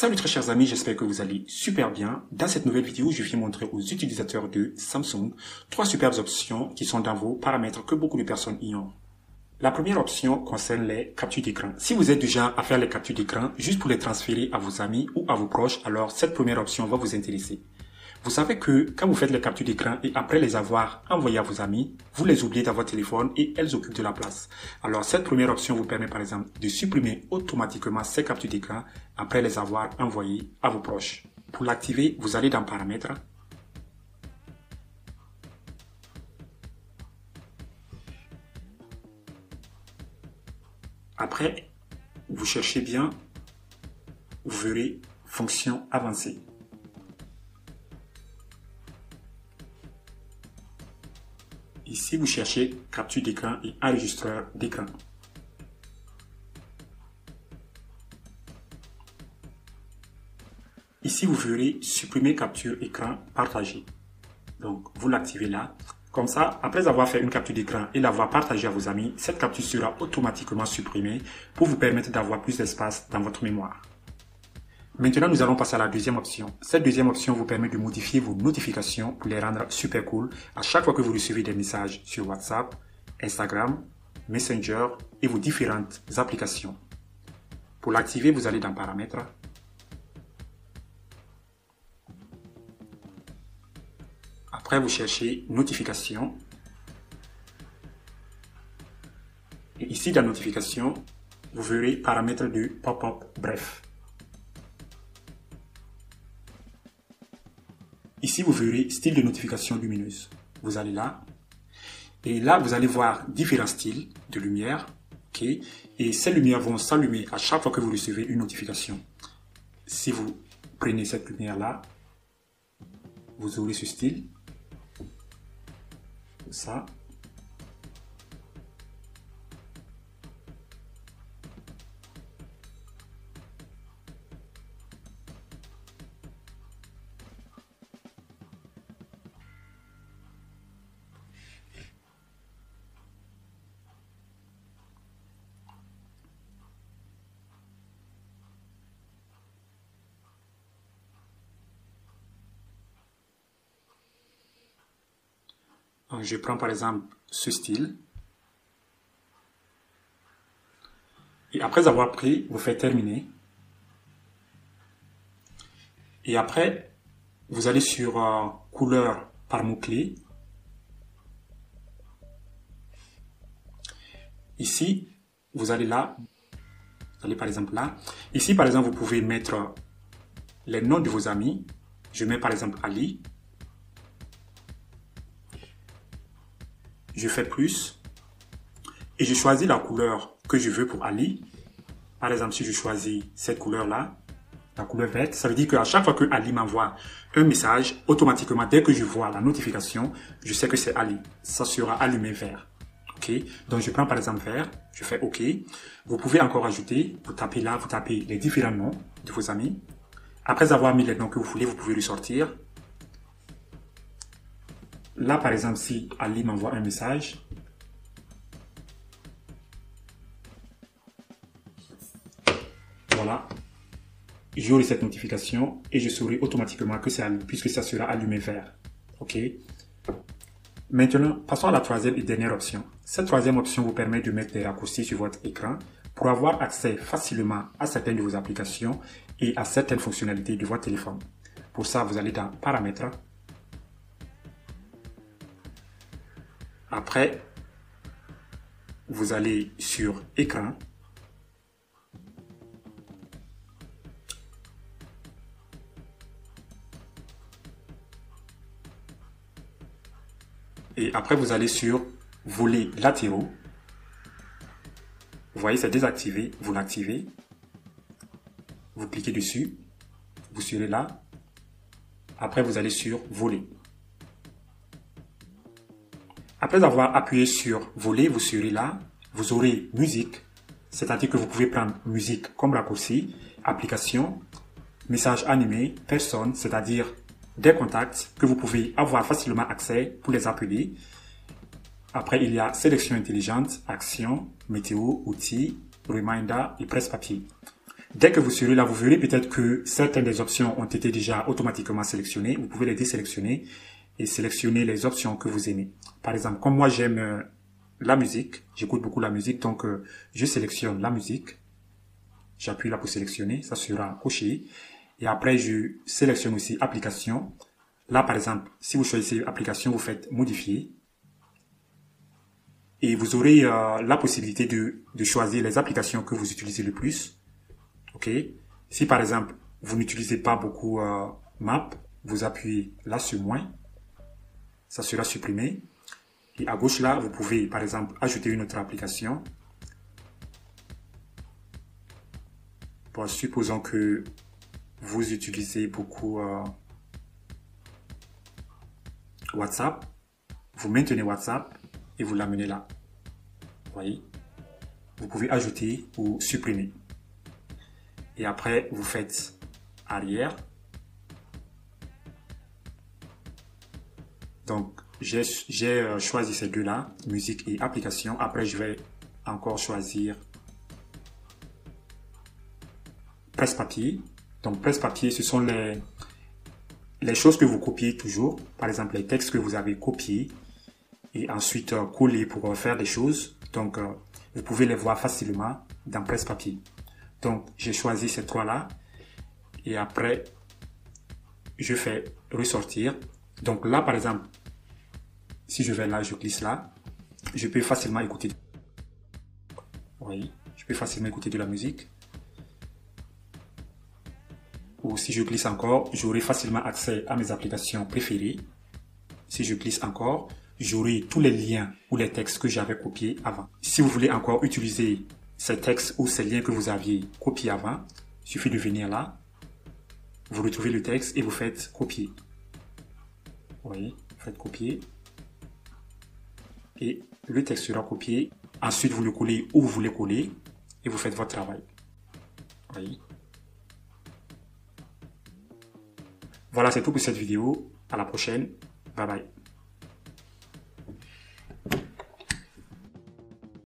Salut très chers amis, j'espère que vous allez super bien. Dans cette nouvelle vidéo, je viens montrer aux utilisateurs de Samsung 3 superbes options qui sont dans vos paramètres que beaucoup de personnes ignorent. La première option concerne les captures d'écran. Si vous êtes du genre à faire les captures d'écran juste pour les transférer à vos amis ou à vos proches, alors cette première option va vous intéresser. Vous savez que quand vous faites les captures d'écran et après les avoir envoyées à vos amis, vous les oubliez dans votre téléphone et elles occupent de la place. Alors cette première option vous permet par exemple de supprimer automatiquement ces captures d'écran après les avoir envoyées à vos proches. Pour l'activer, vous allez dans Paramètres. Après, vous cherchez bien, vous verrez Fonctions avancées. Ici, vous cherchez capture d'écran et enregistreur d'écran. Ici, vous verrez supprimer capture écran partagée. Donc, vous l'activez là. Comme ça, après avoir fait une capture d'écran et l'avoir partagée à vos amis, cette capture sera automatiquement supprimée pour vous permettre d'avoir plus d'espace dans votre mémoire. Maintenant, nous allons passer à la deuxième option. Cette deuxième option vous permet de modifier vos notifications pour les rendre super cool à chaque fois que vous recevez des messages sur WhatsApp, Instagram, Messenger et vos différentes applications. Pour l'activer, vous allez dans Paramètres. Après, vous cherchez Notifications. Et ici, dans Notifications, vous verrez Paramètres de pop-up bref. Ici, vous verrez style de notification lumineuse. Vous allez là. Et là, vous allez voir différents styles de lumière. Okay? Et ces lumières vont s'allumer à chaque fois que vous recevez une notification. Si vous prenez cette lumière-là, vous aurez ce style. Ça. Je prends par exemple ce style. Et après avoir pris, vous faites terminer. Et après, vous allez sur couleur par mot-clé. Ici, vous allez là. Vous allez par exemple là. Ici, par exemple, vous pouvez mettre les noms de vos amis. Je mets par exemple Ali. Je fais plus et je choisis la couleur que je veux pour Ali. Par exemple, si je choisis cette couleur-là, la couleur verte, ça veut dire qu'à chaque fois que Ali m'envoie un message, automatiquement, dès que je vois la notification, je sais que c'est Ali. Ça sera allumé vert. OK? Donc, je prends par exemple vert, je fais OK. Vous pouvez encore ajouter, vous tapez là, vous tapez les différents noms de vos amis. Après avoir mis les noms que vous voulez, vous pouvez les sortir. Là, par exemple, si Ali m'envoie un message, voilà, j'aurai cette notification et je saurai automatiquement que c'est Ali, puisque ça sera allumé vert. OK? Maintenant, passons à la troisième et dernière option. Cette troisième option vous permet de mettre des raccourcis sur votre écran pour avoir accès facilement à certaines de vos applications et à certaines fonctionnalités de votre téléphone. Pour ça, vous allez dans Paramètres. Après, vous allez sur Écran. Et après, vous allez sur Volets latéraux. Vous voyez, c'est désactivé. Vous l'activez. Vous cliquez dessus. Vous serez là. Après, vous allez sur Volets. Après avoir appuyé sur Volet, vous serez là, vous aurez Musique, c'est-à-dire que vous pouvez prendre Musique comme raccourci, Application, Messages animés, Personnes, c'est-à-dire des contacts que vous pouvez avoir facilement accès pour les appeler. Après, il y a Sélection intelligente, Action, Météo, Outils, Reminder et Presse-papier. Dès que vous serez là, vous verrez peut-être que certaines des options ont été déjà automatiquement sélectionnées. Vous pouvez les désélectionner et sélectionner les options que vous aimez. Par exemple, comme moi j'aime la musique, j'écoute beaucoup la musique, donc je sélectionne la musique. J'appuie là pour sélectionner, ça sera coché. Et après, je sélectionne aussi application. Là, par exemple, si vous choisissez application, vous faites modifier. Et vous aurez la possibilité de choisir les applications que vous utilisez le plus. Ok. Si par exemple, vous n'utilisez pas beaucoup Map, vous appuyez là sur moins. Ça sera supprimé. Et à gauche là, vous pouvez par exemple ajouter une autre application. Bon, supposons que vous utilisez beaucoup WhatsApp. Vous maintenez WhatsApp et vous l'amenez là. Vous voyez? Vous pouvez ajouter ou supprimer. Et après, vous faites arrière. Donc, j'ai choisi ces deux-là, musique et application. Après, je vais encore choisir presse-papier. Donc, presse-papier, ce sont les choses que vous copiez toujours. Par exemple, les textes que vous avez copiés et ensuite coller pour faire des choses. Donc, vous pouvez les voir facilement dans presse-papier. Donc, j'ai choisi ces trois-là. Et après, je fais ressortir. Donc là, par exemple, si je vais là, je glisse là, je peux facilement écouter. Oui, je peux facilement écouter de la musique. Ou si je glisse encore, j'aurai facilement accès à mes applications préférées. Si je glisse encore, j'aurai tous les liens ou les textes que j'avais copiés avant. Si vous voulez encore utiliser ces textes ou ces liens que vous aviez copiés avant, il suffit de venir là, vous retrouvez le texte et vous faites copier. Vous voyez, vous faites copier. Et le texte sera copié. Ensuite, vous le collez où vous voulez coller et vous faites votre travail. Vous voyez. Voilà, c'est tout pour cette vidéo. À la prochaine. Bye bye.